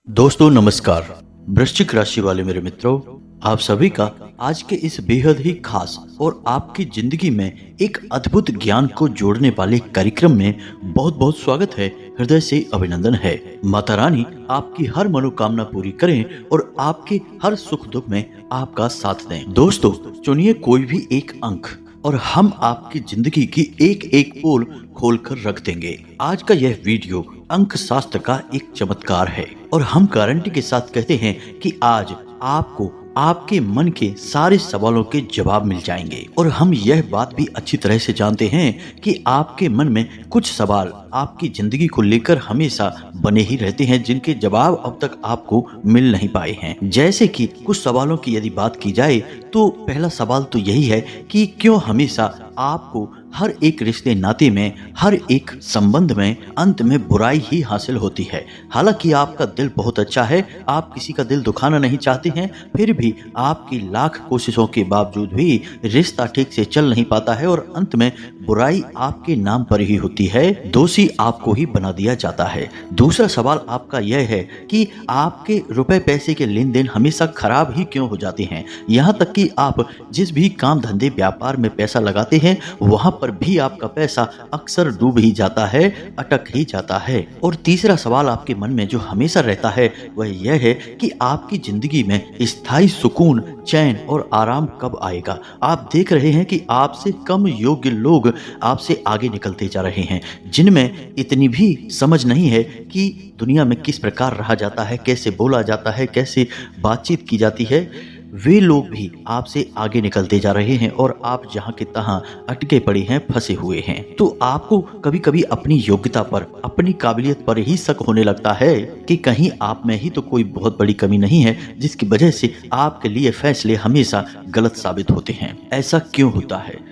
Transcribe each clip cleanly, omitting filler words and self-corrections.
दोस्तों नमस्कार। वृश्चिक राशि वाले मेरे मित्रों, आप सभी का आज के इस बेहद ही खास और आपकी जिंदगी में एक अद्भुत ज्ञान को जोड़ने वाले कार्यक्रम में बहुत बहुत स्वागत है। हृदय से अभिनंदन है। माता रानी आपकी हर मनोकामना पूरी करें और आपके हर सुख दुख में आपका साथ दें। दोस्तों चुनिए कोई भी एक अंक और हम आपकी जिंदगी की एक एक पोल खोलकर रख देंगे। आज का यह वीडियो अंक शास्त्र का एक चमत्कार है और हम गारंटी के साथ कहते हैं कि आज आपको आपके मन के सारे सवालों के जवाब मिल जाएंगे। और हम यह बात भी अच्छी तरह से जानते हैं कि आपके मन में कुछ सवाल आपकी जिंदगी को लेकर हमेशा बने ही रहते हैं, जिनके जवाब अब तक आपको मिल नहीं पाए हैं। जैसे कि कुछ सवालों की यदि बात की जाए तो पहला सवाल तो यही है कि क्यों हमेशा आपको हर एक रिश्ते नाते में, हर एक संबंध में अंत में बुराई ही हासिल होती है। हालांकि आपका दिल बहुत अच्छा है, आप किसी का दिल दुखाना नहीं चाहते हैं, फिर भी आपकी लाख कोशिशों के बावजूद भी रिश्ता ठीक से चल नहीं पाता है और अंत में बुराई आपके नाम पर ही होती है, दोषी आपको ही बना दिया जाता है। दूसरा सवाल आपका यह है कि आपके रुपए पैसे के लेन देन हमेशा खराब ही क्यों हो जाते हैं। यहाँ तक कि आप जिस भी काम धंधे व्यापार में पैसा लगाते हैं वहां पर भी आपका पैसा अक्सर डूब ही जाता है, अटक ही जाता है। और तीसरा सवाल आपके मन में जो हमेशा रहता है वह यह है कि आपकी जिंदगी में स्थायी सुकून, चैन और आराम कब आएगा। आप देख रहे हैं कि आपसे कम योग्य लोग आपसे आगे निकलते जा रहे हैं, जिनमें इतनी भी समझ नहीं है कि दुनिया में किस प्रकार रहा जाता है, कैसे बोला जाता है, कैसे बातचीत की जाती है। वे लोग भी आपसे आगे निकलते जा रहे हैं और आप जहां के तहां अटके पड़े हैं, फंसे हुए हैं। तो आपको कभी कभी अपनी योग्यता पर, अपनी काबिलियत पर ही शक होने लगता है कि कहीं आप में ही तो कोई बहुत बड़ी कमी नहीं है, जिसकी वजह से आपके लिए फैसले हमेशा गलत साबित होते हैं। ऐसा क्यों होता है?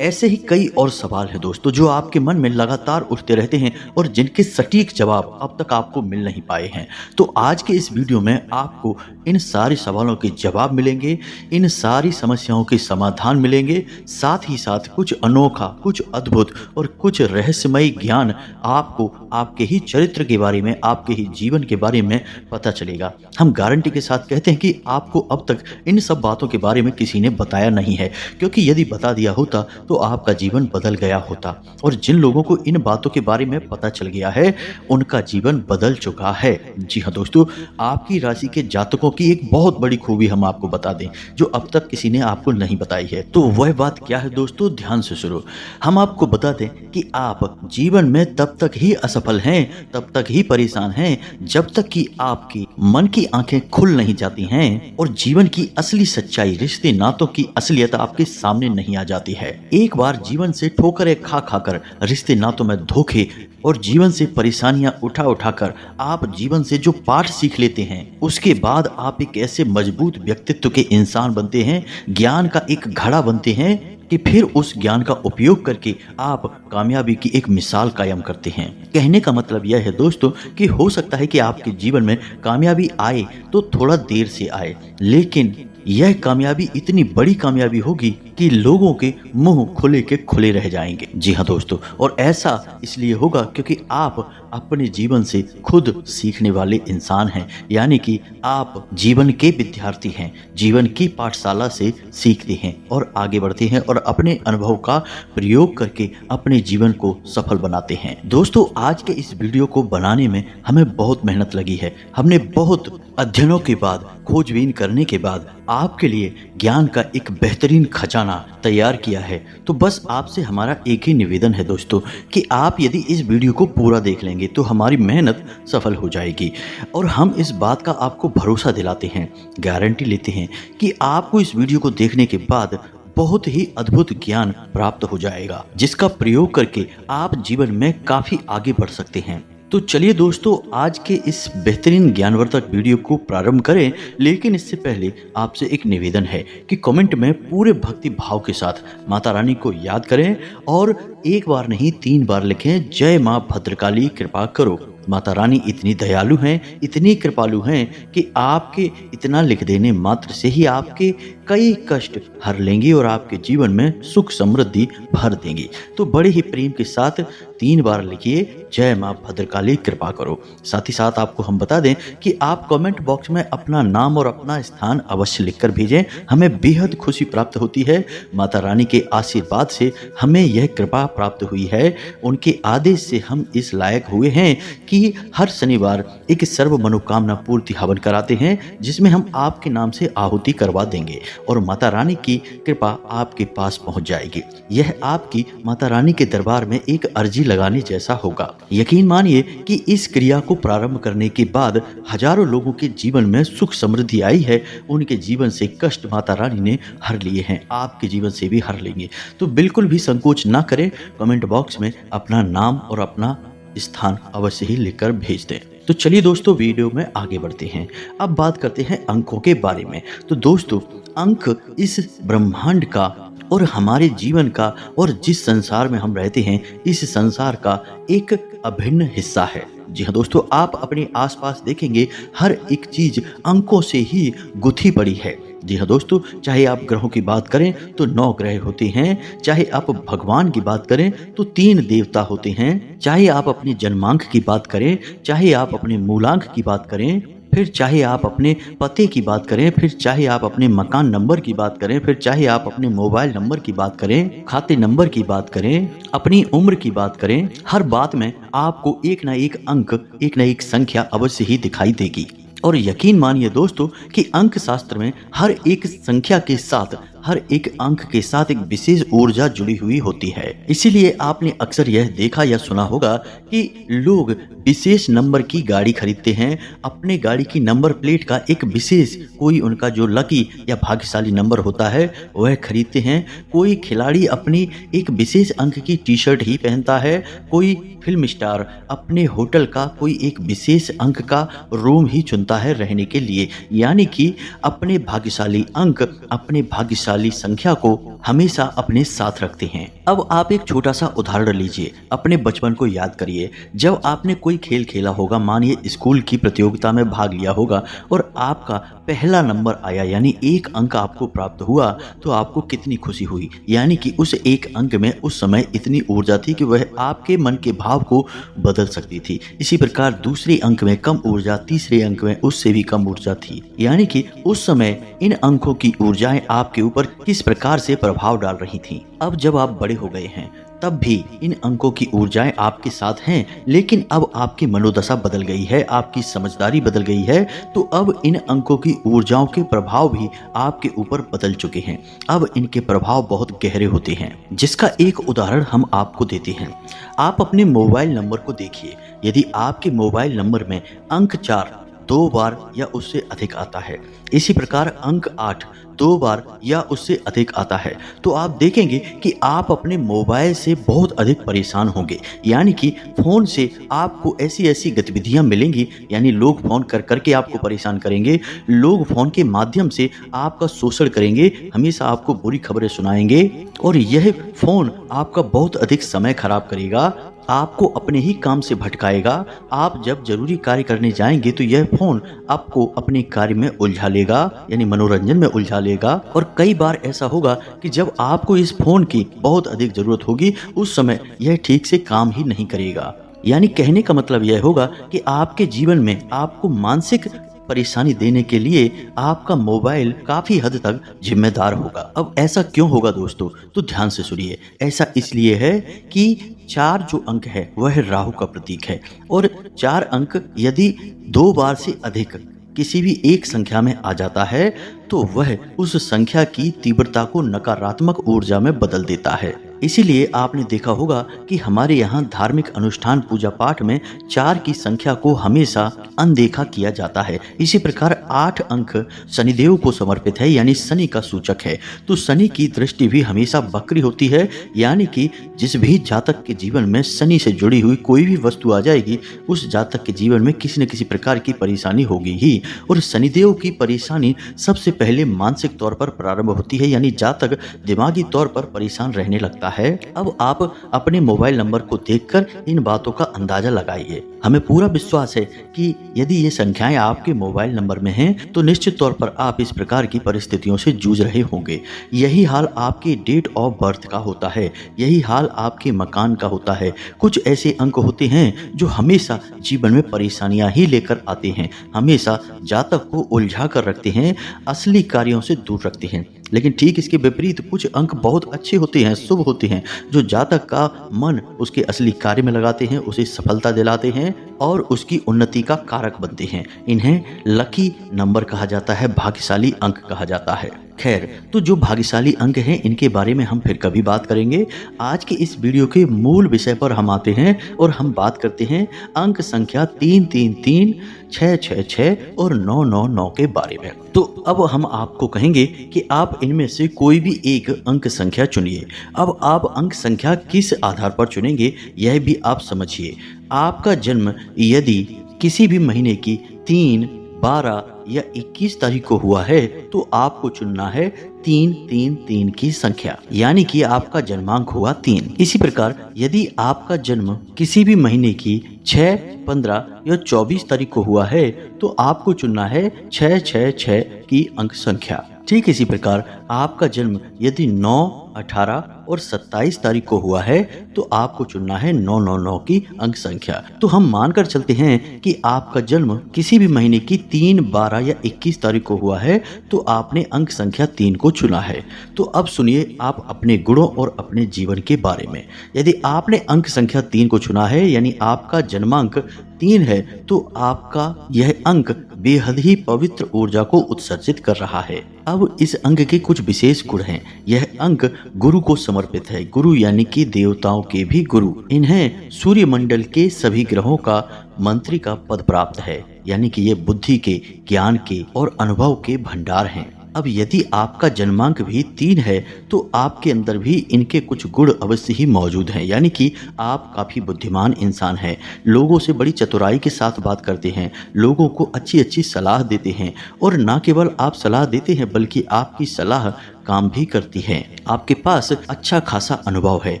ऐसे ही कई और सवाल हैं दोस्तों जो आपके मन में लगातार उठते रहते हैं और जिनके सटीक जवाब अब तक आपको मिल नहीं पाए हैं। तो आज के इस वीडियो में आपको इन सारे सवालों के जवाब मिलेंगे, इन सारी समस्याओं के समाधान मिलेंगे, साथ ही साथ कुछ अनोखा, कुछ अद्भुत और कुछ रहस्यमय ज्ञान आपको आपके ही चरित्र के बारे में, आपके ही जीवन के बारे में पता चलेगा। हम गारंटी के साथ कहते हैं कि आपको अब तक इन सब बातों के बारे में किसी ने बताया नहीं है, क्योंकि यदि बता दिया होता तो आपका जीवन बदल गया होता। और जिन लोगों को इन बातों के बारे में पता चल गया है उनका जीवन बदल चुका है। जी हाँ दोस्तों, आपकी राशि के जातकों की एक बहुत बड़ी खूबी हम आपको बता दें जो अब तक किसी ने आपको नहीं बताई है। तो वह बात क्या है दोस्तों, ध्यान से सुनो। हम आपको बता दें कि आप जीवन में तब तक ही असफल हैं, तब तक ही परेशान हैं, जब तक कि आपकी मन की आंखें खुल नहीं जाती हैं और जीवन की असली सच्चाई, रिश्ते नातों की असलियत आपके सामने नहीं आ जाती है। एक बार जीवन से ठोकरें खा खाकर, रिश्ते नातों में धोखे और जीवन से परेशानियां उठा उठाकर आप जीवन से जो पाठ सीख लेते हैं, उसके बाद आप एक ऐसे मजबूत व्यक्तित्व के इंसान बनते हैं, ज्ञान का एक घड़ा बनते हैं कि फिर उस ज्ञान का उपयोग करके आप कामयाबी की एक मिसाल कायम करते हैं। कहने का मतलब यह है दोस्तों कि हो सकता है कि आपके जीवन में कामयाबी आए तो थोड़ा देर से आए, लेकिन यह कामयाबी इतनी बड़ी कामयाबी होगी कि लोगों के मुंह खुले के खुले रह जाएंगे। जी हाँ दोस्तों, और ऐसा इसलिए होगा क्योंकि आप अपने जीवन से खुद सीखने वाले इंसान हैं, यानी कि आप जीवन के विद्यार्थी हैं, जीवन की पाठशाला से सीखते हैं और आगे बढ़ते हैं और अपने अनुभव का प्रयोग करके अपने जीवन को सफल बनाते हैं। दोस्तों आज के इस वीडियो को बनाने में हमें बहुत मेहनत लगी है। हमने बहुत अध्ययनों के बाद, खोजबीन करने के बाद आपके लिए ज्ञान का एक बेहतरीन खजाना तैयार किया है। तो बस आपसे हमारा एक ही निवेदन है दोस्तों कि आप यदि इस वीडियो को पूरा देख लेंगे तो हमारी मेहनत सफल हो जाएगी। और हम इस बात का आपको भरोसा दिलाते हैं, गारंटी लेते हैं कि आपको इस वीडियो को देखने के बाद बहुत ही अद्भुत ज्ञान प्राप्त हो जाएगा, जिसका प्रयोग करके आप जीवन में काफी आगे बढ़ सकते हैं। तो चलिए दोस्तों आज के इस बेहतरीन ज्ञानवर्धक वीडियो को प्रारंभ करें, लेकिन इससे पहले आपसे एक निवेदन है कि कमेंट में पूरे भक्ति भाव के साथ माता रानी को याद करें और एक बार नहीं 3 बार लिखें, जय माँ भद्रकाली कृपा करो। माता रानी इतनी दयालु हैं, इतनी कृपालु हैं कि आपके इतना लिख देने मात्र से ही आपके कई कष्ट हर लेंगी और आपके जीवन में सुख समृद्धि भर देंगी। तो बड़े ही प्रेम के साथ 3 बार लिखिए, जय माँ भद्रकाली कृपा करो। साथ ही साथ आपको हम बता दें कि आप कमेंट बॉक्स में अपना नाम और अपना स्थान अवश्य लिखकर भेजें, हमें बेहद खुशी प्राप्त होती है। माता रानी के आशीर्वाद से हमें यह कृपा प्राप्त हुई है, उनके आदेश से हम इस लायक हुए हैं कि हर शनिवार एक सर्व मनोकामना पूर्ति हवन कराते हैं, जिसमें हम आपके नाम से आहुति करवा देंगे और माता रानी की कृपा आपके पास पहुंच जाएगी। यह आपकी माता रानी के दरबार में एक अर्जी लगाने जैसा होगा। यकीन मानिए कि इस क्रिया को प्रारंभ करने के बाद हजारों लोगों के जीवन में सुख समृद्धि आई है, उनके जीवन से कष्ट माता रानी ने हर लिए हैं, आपके जीवन से भी हर लेंगे। तो बिल्कुल भी संकोच ना करें, कमेंट बॉक्स में अपना नाम और अपना स्थान अवश्य ही लिखकर भेज दें। तो चलिए दोस्तों, वीडियो में आगे बढ़ते हैं। अब बात करते हैं अंकों के बारे में। तो दोस्तों, अंक इस ब्रह्मांड का और हमारे जीवन का और जिस संसार में हम रहते हैं, इस संसार का एक अभिन्न हिस्सा है। जी हाँ दोस्तों, आप अपने आसपास देखेंगे हर एक चीज अंकों से ही गुथी पड़ी है। जी हाँ दोस्तों, चाहे आप ग्रहों की बात करें तो 9 ग्रह होते हैं, चाहे आप भगवान की बात करें तो 3 देवता होते हैं, चाहे आप अपनी जन्मांक की बात करें, चाहे आप अपने मूलांक की बात करें, फिर चाहे आप अपने पते की बात करें, फिर चाहे आप अपने मकान नंबर की बात करें, फिर चाहे आप अपने मोबाइल नंबर की बात करें, खाते नंबर की बात करें, अपनी उम्र की बात करें, हर बात में आपको एक ना एक अंक, एक ना एक संख्या अवश्य ही दिखाई देगी। और यकीन मानिए दोस्तों कि अंक शास्त्र में हर एक संख्या के साथ, हर एक अंक के साथ एक विशेष ऊर्जा जुड़ी हुई होती है। इसीलिए आपने अक्सर यह देखा या सुना होगा कि लोग विशेष नंबर की गाड़ी खरीदते हैं, अपने गाड़ी की नंबर प्लेट का एक विशेष कोई उनका जो लकी या भाग्यशाली नंबर होता है वह खरीदते हैं। कोई खिलाड़ी अपनी एक विशेष अंक की टी शर्ट ही पहनता है, कोई फिल्म स्टार अपने होटल का कोई एक विशेष अंक का रूम ही चुनता है रहने के लिए। यानी कि अपने भाग्यशाली अंक, अपने भाग्यशाली संख्या को हमेशा अपने साथ रखते हैं। अब आप एक छोटा सा उदाहरण लीजिए, अपने बचपन को याद करिए। जब आपने कोई खेल खेला होगा, मानिए स्कूल की प्रतियोगिता में भाग लिया होगा और आपका पहला नंबर आया, यानी 1 अंक आपको प्राप्त हुआ, तो आपको कितनी खुशी हुई। यानी कि उस 1 अंक में उस समय इतनी ऊर्जा थी कि वह आपके मन के भाव को बदल सकती थी। इसी प्रकार दूसरे अंक में कम ऊर्जा, तीसरे अंक में उससे भी कम ऊर्जा थी। यानी कि उस समय इन अंकों की ऊर्जाएं आपके ऊपर किस प्रकार से प्रभाव डाल रही थीं। अब जब आप बड़े हो गए हैं, तब भी इन अंकों की ऊर्जाएं आपके साथ हैं, लेकिन अब आपकी मनोदशा बदल गई है, आपकी समझदारी बदल गई है, तो अब इन अंकों की ऊर्जाओं के प्रभाव भी आपके ऊपर बदल चुके हैं। अब इनके प्रभाव बहुत गहरे होते हैं, जिसका एक उदाहरण हम आपको देते हैं। आप अपने मोबाइल नंबर को देखिए, यदि आपके मोबाइल नंबर में अंक 4 2 बार या उससे अधिक आता है, इसी प्रकार अंक 8 2 बार या उससे अधिक आता है, तो आप देखेंगे कि आप अपने मोबाइल से बहुत अधिक परेशान होंगे। यानी कि फ़ोन से आपको ऐसी ऐसी गतिविधियां मिलेंगी, यानी लोग फ़ोन कर करके आपको परेशान करेंगे, लोग फ़ोन के माध्यम से आपका शोषण करेंगे, हमेशा आपको बुरी खबरें सुनाएंगे और यह फ़ोन आपका बहुत अधिक समय खराब करेगा, आपको अपने ही काम से भटकाएगा। आप जब जरूरी कार्य करने जाएंगे तो यह फोन आपको अपने कार्य में उलझा लेगा, यानी मनोरंजन में उलझा लेगा। और कई बार ऐसा होगा कि जब आपको इस फोन की बहुत अधिक जरूरत होगी, उस समय यह ठीक से काम ही नहीं करेगा। यानी कहने का मतलब यह होगा कि आपके जीवन में आपको मानसिक परेशानी देने के लिए आपका मोबाइल काफी हद तक जिम्मेदार होगा। अब ऐसा क्यों होगा दोस्तों? तो ध्यान से सुनिए। ऐसा इसलिए है कि 4 जो अंक है वह राहु का प्रतीक है और 4 अंक यदि 2 बार से अधिक किसी भी एक संख्या में आ जाता है तो वह उस संख्या की तीव्रता को नकारात्मक ऊर्जा में बदल देता है। इसीलिए आपने देखा होगा कि हमारे यहाँ धार्मिक अनुष्ठान पूजा पाठ में 4 की संख्या को हमेशा अनदेखा किया जाता है। इसी प्रकार 8 अंक शनिदेव को समर्पित है, यानी शनि का सूचक है। तो शनि की दृष्टि भी हमेशा वक्री होती है, यानी कि जिस भी जातक के जीवन में शनि से जुड़ी हुई कोई भी वस्तु आ जाएगी, उस जातक के जीवन में किसी न किसी प्रकार की परेशानी होगी ही। और शनिदेव की परेशानी सबसे पहले मानसिक तौर पर प्रारंभ होती है, यानी जातक दिमागी तौर पर परेशान रहने लगता है। अब आप अपने मोबाइल नंबर को देखकर इन बातों का अंदाजा लगाइए। हमें पूरा विश्वास है कि यदि ये संख्याएं आपके मोबाइल नंबर में हैं तो निश्चित तौर पर आप इस प्रकार की परिस्थितियों से जूझ रहे होंगे। यही हाल आपके डेट ऑफ बर्थ का होता है, यही हाल आपके मकान का होता है। कुछ ऐसे अंक होते हैं जो हमेशा जीवन में परेशानियां ही लेकर आते हैं, हमेशा जातक को उलझा कर रखते हैं, असली कार्यों से दूर रखते हैं। लेकिन ठीक इसके विपरीत कुछ अंक बहुत अच्छे होते हैं, शुभ होते हैं, जो जातक का मन उसके असली कार्य में लगाते हैं, उसे सफलता दिलाते हैं और उसकी उन्नति का कारक बनते हैं। इन्हें लकी नंबर कहा जाता है, भाग्यशाली अंक कहा जाता है। खैर, तो जो भाग्यशाली अंक हैं इनके बारे में हम फिर कभी बात करेंगे। आज के इस वीडियो के मूल विषय पर हम आते हैं और हम बात करते हैं अंक संख्या 333, 666 और 999 के बारे में। तो अब हम आपको कहेंगे कि आप इनमें से कोई भी एक अंक संख्या चुनिए। अब आप अंक संख्या किस आधार पर चुनेंगे यह भी आप समझिए। आपका जन्म यदि किसी भी महीने की 3, 12 या 21 तारीख को हुआ है तो आपको चुनना है 333 की संख्या, यानी कि आपका जन्मांक हुआ 3। इसी प्रकार यदि आपका जन्म किसी भी महीने की 6, 15 या 24 तारीख को हुआ है तो आपको चुनना है 666 की अंक संख्या। ठीक इसी प्रकार आपका जन्म यदि 9, 18 और 27 तारीख को हुआ है तो आपको चुनना है 999 की अंक संख्या। तो हम मानकर चलते हैं कि आपका जन्म किसी भी महीने की 3, 12 या 21 तारीख को हुआ है तो आपने अंक संख्या 3 को चुना है। तो अब सुनिए आप अपने गुणों और अपने जीवन के बारे में। यदि आपने अंक संख्या 3 को चुना है यानी आपका जन्मांक 3 है तो आपका यह अंक बेहद ही पवित्र ऊर्जा को उत्सर्जित कर रहा है। अब इस अंक के कुछ विशेष गुण हैं। यह अंक गुरु को समर्पित है, गुरु यानी कि देवताओं के भी गुरु। इन्हें सूर्य मंडल के सभी ग्रहों का मंत्री का पद प्राप्त है, यानी कि ये बुद्धि के, ज्ञान के और अनुभव के भंडार हैं। अब यदि आपका जन्मांक भी 3 है तो आपके अंदर भी इनके कुछ गुण अवश्य ही मौजूद हैं, यानी कि आप काफ़ी बुद्धिमान इंसान हैं, लोगों से बड़ी चतुराई के साथ बात करते हैं, लोगों को अच्छी अच्छी सलाह देते हैं और न केवल आप सलाह देते हैं बल्कि आपकी सलाह काम भी करती है। आपके पास अच्छा खासा अनुभव है,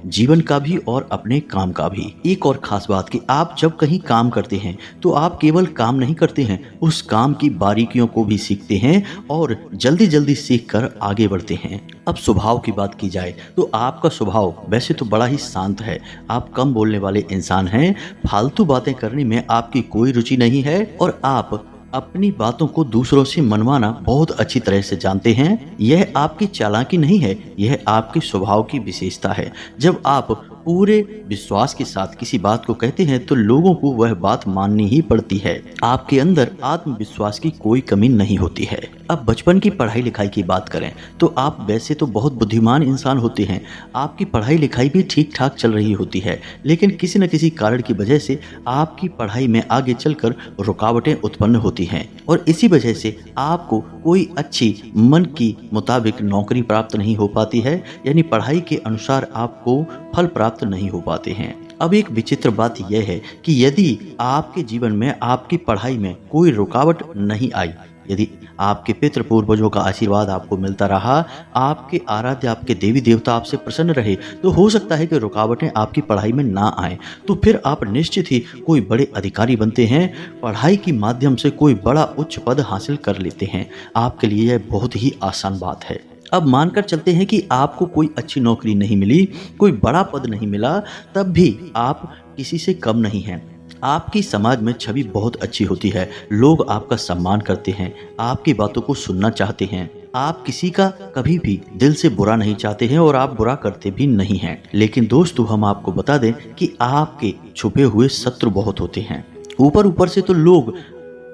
जीवन का भी और अपने काम का भी। एक और खास बात कि आप जब कहीं काम करते हैं तो आप केवल काम नहीं करते हैं, उस काम की बारीकियों को भी सीखते हैं और जल्दी जल्दी सीख कर आगे बढ़ते हैं। अब स्वभाव की बात की जाए तो आपका स्वभाव वैसे तो बड़ा ही शांत है, आप कम बोलने वाले इंसान हैं, फालतू बातें करने में आपकी कोई रुचि नहीं है और आप अपनी बातों को दूसरों से मनवाना बहुत अच्छी तरह से जानते हैं। यह आपकी चालाकी नहीं है, यह आपके स्वभाव की विशेषता है। जब आप पूरे विश्वास के साथ किसी बात को कहते हैं तो लोगों को वह बात माननी ही पड़ती है। आपके अंदर आत्मविश्वास की कोई कमी नहीं होती है। अब बचपन की पढ़ाई लिखाई की बात करें तो आप वैसे तो बहुत बुद्धिमान इंसान होते हैं, आपकी पढ़ाई लिखाई भी ठीक ठाक चल रही होती है, लेकिन किसी न किसी कारण की वजह से आपकी पढ़ाई में आगे चलकर रुकावटें उत्पन्न होती हैं और इसी वजह से आपको कोई अच्छी मन की मुताबिक नौकरी प्राप्त नहीं हो पाती है, यानी पढ़ाई के अनुसार आपको फल प्राप्त नहीं हो पाते हैं। अब एक विचित्र बात यह है कि यदि आपके जीवन में आपकी पढ़ाई में कोई रुकावट नहीं आई, यदि आपके पितृ पूर्वजों का आशीर्वाद आपको मिलता रहा, आपके आराध्य, आपके देवी देवता आपसे प्रसन्न रहे, तो हो सकता है कि रुकावटें आपकी पढ़ाई में ना आए, तो फिर आप निश्चित ही कोई बड़े अधिकारी बनते हैं, पढ़ाई के माध्यम से कोई बड़ा उच्च पद हासिल कर लेते हैं। आपके लिए यह बहुत ही आसान बात है। अब मानकर चलते हैं कि आपको कोई अच्छी नौकरी नहीं मिली, कोई बड़ा पद नहीं मिला, तब भी आप किसी से कम नहीं हैं। आपकी समाज में छवि बहुत अच्छी होती है, लोग आपका सम्मान करते हैं, आपकी बातों को सुनना चाहते हैं, आप किसी का कभी भी दिल से बुरा नहीं चाहते हैं और आप बुरा करते भी नहीं हैं। लेकिन दोस्तों हम आपको बता दें कि आपके छुपे हुए शत्रु बहुत होते हैं। ऊपर से तो लोग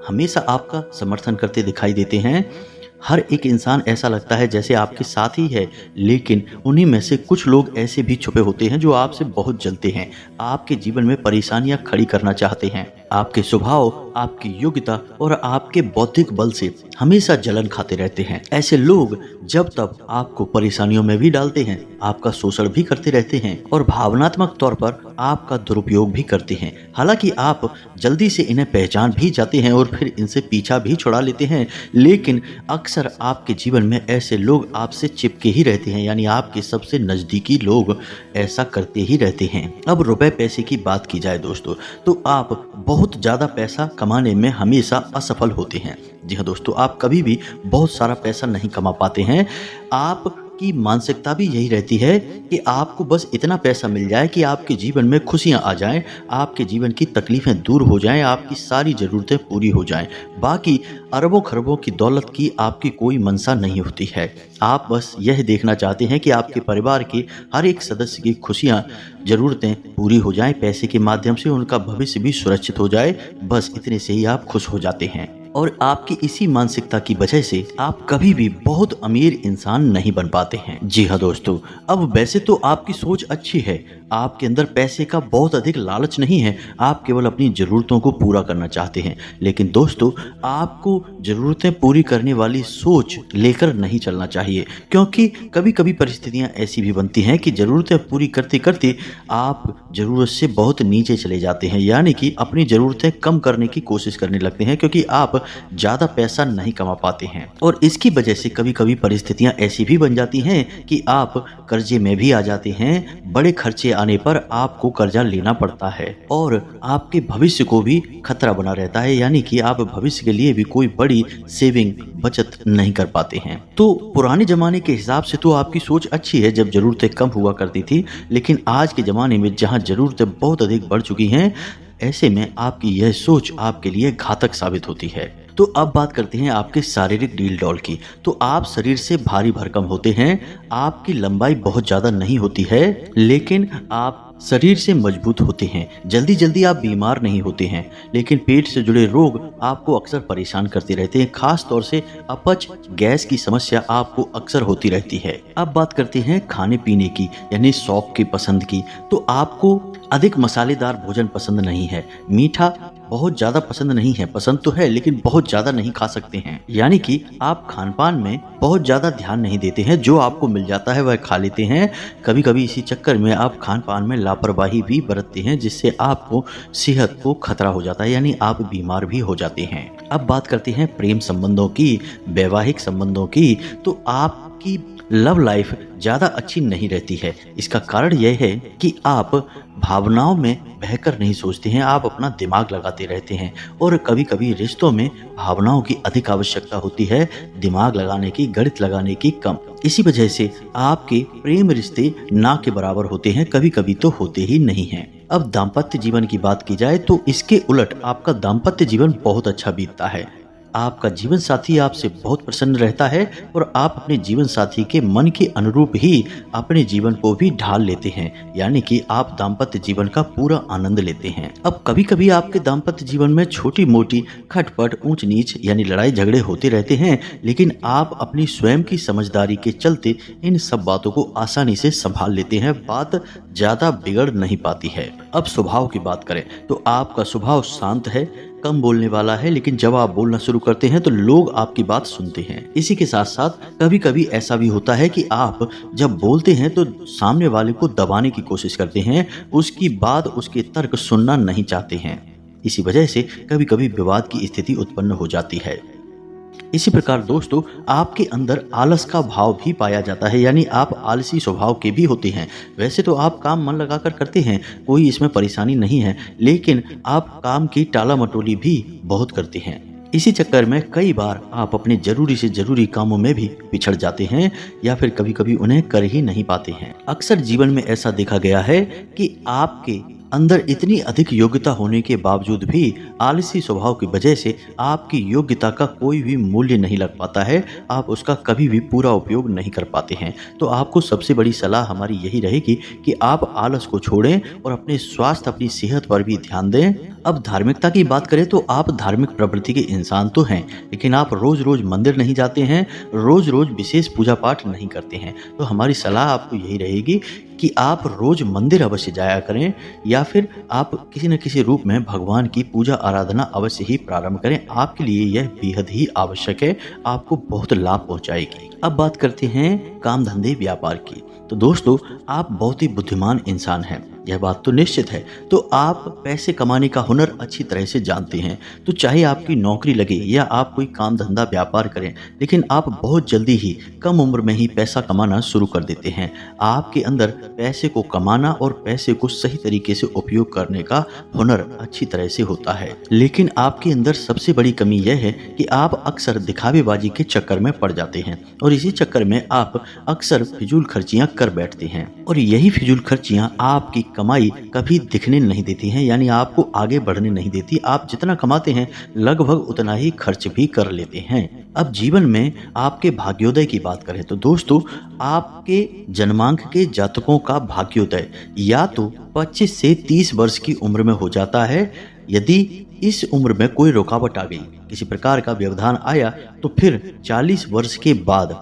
हमेशा आपका समर्थन करते दिखाई देते हैं, हर एक इंसान ऐसा लगता है जैसे आपके साथ ही है, लेकिन उन्हीं में से कुछ लोग ऐसे भी छुपे होते हैं जो आपसे बहुत जलते हैं, आपके जीवन में परेशानियां खड़ी करना चाहते हैं, आपके स्वभाव आपकी योग्यता और आपके बौद्धिक बल से हमेशा जलन खाते रहते हैं। ऐसे लोग जब तब आपको परेशानियों में भी डालते हैं, आपका शोषण भी करते रहते हैं और भावनात्मक तौर पर आपका दुरुपयोग भी करते हैं। हालांकि आप जल्दी से इन्हें पहचान भी जाते हैं और फिर इनसे पीछा भी छुड़ा लेते हैं, लेकिन अक्सर आपके जीवन में ऐसे लोग आपसे चिपके ही रहते हैं, यानी आपके सबसे नजदीकी लोग ऐसा करते ही रहते हैं। अब रुपए पैसे की बात की जाए दोस्तों, तो आप बहुत ज़्यादा पैसा कमाने में हमेशा असफल होते हैं। जी हाँ दोस्तों, आप कभी भी बहुत सारा पैसा नहीं कमा पाते हैं। आपकी मानसिकता भी यही रहती है कि आपको बस इतना पैसा मिल जाए कि आपके जीवन में खुशियाँ आ जाएं, आपके जीवन की तकलीफ़ें दूर हो जाएं, आपकी सारी ज़रूरतें पूरी हो जाएं। बाकी अरबों खरबों की दौलत की आपकी कोई मंशा नहीं होती है। आप बस यह देखना चाहते हैं कि आपके परिवार के हर एक सदस्य की खुशियाँ, ज़रूरतें पूरी हो जाएं, पैसे के माध्यम से उनका भविष्य भी सुरक्षित हो जाए। बस इतने से ही आप खुश हो जाते हैं और आपकी इसी मानसिकता की वजह से आप कभी भी बहुत अमीर इंसान नहीं बन पाते हैं। जी हाँ दोस्तों, अब वैसे तो आपकी सोच अच्छी है, आपके अंदर पैसे का बहुत अधिक लालच नहीं है, आप केवल अपनी ज़रूरतों को पूरा करना चाहते हैं। लेकिन दोस्तों, आपको ज़रूरतें पूरी करने वाली सोच लेकर नहीं चलना चाहिए, क्योंकि कभी कभी परिस्थितियाँ ऐसी भी बनती हैं कि ज़रूरतें पूरी करते करते आप ज़रूरत से बहुत नीचे चले जाते हैं, यानी कि अपनी ज़रूरतें कम करने की कोशिश करने लगते हैं, क्योंकि आप ज़्यादा पैसा नहीं कमा पाते हैं। और इसकी वजह से कभी कभी परिस्थितियाँ ऐसी भी बन जाती हैं कि आप कर्जे में भी आ जाते हैं। बड़े खर्चे आने पर आपको कर्जा लेना पड़ता है और आपके भविष्य को भी खतरा बना रहता है, यानी कि आप भविष्य के लिए भी कोई बड़ी सेविंग बचत नहीं कर पाते हैं। तो पुराने जमाने के हिसाब से तो आपकी सोच अच्छी है, जब जरूरतें कम हुआ करती थी, लेकिन आज के ज़माने में जहाँ ज़रूरतें बहुत अधिक बढ़ चुकी हैं, ऐसे में आपकी यह सोच आपके लिए घातक साबित होती है। तो अब बात करते हैं आपके शारीरिक डील डॉल की। तो आप शरीर से भारी भरकम होते हैं, आपकी लंबाई बहुत ज़्यादा नहीं होती है, लेकिन आप शरीर से मजबूत होते हैं। जल्दी जल्दी आप बीमार नहीं होते हैं, लेकिन पेट से जुड़े रोग आपको अक्सर परेशान करते रहते हैं। खास तौर से अपच, गैस की समस्या आपको अक्सर होती रहती है। अब बात करते हैं खाने पीने की, यानी शौक की, पसंद की। तो आपको अधिक मसालेदार भोजन पसंद नहीं है, मीठा बहुत ज़्यादा पसंद नहीं है, पसंद तो है लेकिन बहुत ज़्यादा नहीं खा सकते हैं, यानी कि आप खान पान में बहुत ज़्यादा ध्यान नहीं देते हैं, जो आपको मिल जाता है वह खा लेते हैं। कभी कभी इसी चक्कर में आप खान पान में लापरवाही भी बरतते हैं, जिससे आपको सेहत को खतरा हो जाता है, यानी आप बीमार भी हो जाते हैं। अब बात करते हैं प्रेम संबंधों की, वैवाहिक संबंधों की। तो आपकी लव लाइफ ज़्यादा अच्छी नहीं रहती है। इसका कारण यह है कि आप भावनाओं में बहकर नहीं सोचते हैं, आप अपना दिमाग लगाते रहते हैं और कभी कभी रिश्तों में भावनाओं की अधिक आवश्यकता होती है, दिमाग लगाने की, गणित लगाने की कम। इसी वजह से आपके प्रेम रिश्ते ना के बराबर होते हैं, कभी कभी तो होते ही नहीं हैं। अब दाम्पत्य जीवन की बात की जाए तो इसके उलट आपका दाम्पत्य जीवन बहुत अच्छा बीतता है। आपका जीवन साथी आपसे बहुत प्रसन्न रहता है और आप अपने जीवन साथी के मन के अनुरूप ही अपने जीवन को भी ढाल लेते हैं, यानी कि आप दाम्पत्य जीवन का पूरा आनंद लेते हैं। अब कभी कभी आपके दाम्पत्य जीवन में छोटी मोटी खटपट, ऊंच नीच यानी लड़ाई झगड़े होते रहते हैं, लेकिन आप अपनी स्वयं की समझदारी के चलते इन सब बातों को आसानी से संभाल लेते हैं, बात ज़्यादा बिगड़ नहीं पाती है। अब स्वभाव की बात करें तो आपका स्वभाव शांत है, कम बोलने वाला है, लेकिन जब आप बोलना शुरू करते हैं तो लोग आपकी बात सुनते हैं। इसी के साथ साथ कभी कभी ऐसा भी होता है कि आप जब बोलते हैं तो सामने वाले को दबाने की कोशिश करते हैं, उसकी बात, उसके तर्क सुनना नहीं चाहते हैं। इसी वजह से कभी कभी विवाद की स्थिति उत्पन्न हो जाती है। इसी प्रकार दोस्तों, आपके अंदर आलस का भाव भी पाया जाता है, यानी आप आलसी स्वभाव के भी होते हैं। वैसे तो आप काम मन लगाकर करते हैं, कोई इसमें परेशानी नहीं है, लेकिन आप काम की टाला मटोली भी बहुत करते हैं। इसी चक्कर में कई बार आप अपने जरूरी से जरूरी कामों में भी पिछड़ जाते हैं या फिर कभी कभी उन्हें कर ही नहीं पाते हैं। अक्सर जीवन में ऐसा देखा गया है कि आपके अंदर इतनी अधिक योग्यता होने के बावजूद भी आलसी स्वभाव की वजह से आपकी योग्यता का कोई भी मूल्य नहीं लग पाता है, आप उसका कभी भी पूरा उपयोग नहीं कर पाते हैं। तो आपको सबसे बड़ी सलाह हमारी यही रहेगी कि आप आलस को छोड़ें और अपने स्वास्थ्य, अपनी सेहत पर भी ध्यान दें। अब धार्मिकता की बात करें तो आप धार्मिक प्रवृत्ति के इंसान तो हैं, लेकिन आप रोज रोज मंदिर नहीं जाते हैं, रोज रोज विशेष पूजा पाठ नहीं करते हैं। तो हमारी सलाह आपको यही रहेगी कि आप रोज मंदिर अवश्य जाया करें या फिर आप किसी न किसी रूप में भगवान की पूजा आराधना अवश्य ही प्रारंभ करें। आपके लिए यह बेहद ही आवश्यक है, आपको बहुत लाभ पहुंचाएगी। अब बात करते हैं काम धंधे व्यापार की। तो दोस्तों, आप बहुत ही बुद्धिमान इंसान हैं, यह बात तो निश्चित है। तो आप पैसे कमाने का हुनर अच्छी तरह से जानते हैं। तो चाहे आपकी नौकरी लगे या आप कोई काम धंधा व्यापार करें, लेकिन आप बहुत जल्दी ही कम उम्र में ही पैसा कमाना शुरू कर देते हैं। आपके अंदर पैसे को कमाना और पैसे को सही तरीके से उपयोग करने का हुनर अच्छी तरह से होता है। लेकिन आपके अंदर सबसे बड़ी कमी यह है कि आप अक्सर दिखावेबाजी के चक्कर में पड़ जाते हैं और इसी चक्कर में आप अक्सर फिजूल खर्चियां कर बैठते हैं और यही फिजूल खर्चियां आपकी कमाई कभी दिखने नहीं देती हैं, यानी आपको आगे बढ़ने नहीं देती। आप जितना कमाते हैं लगभग उतना ही खर्च भी कर लेते हैं। अब जीवन में आपके भाग्योदय की बात करें तो दोस्तों, आपके जन्मांक के जातकों का भाग्योदय या तो 25 से 30 वर्ष की उम्र में हो जाता है। यदि इस उम्र में कोई रुकावट आ गई, किसी प्रकार का व्यवधान आया, तो फिर 40 वर्ष के बाद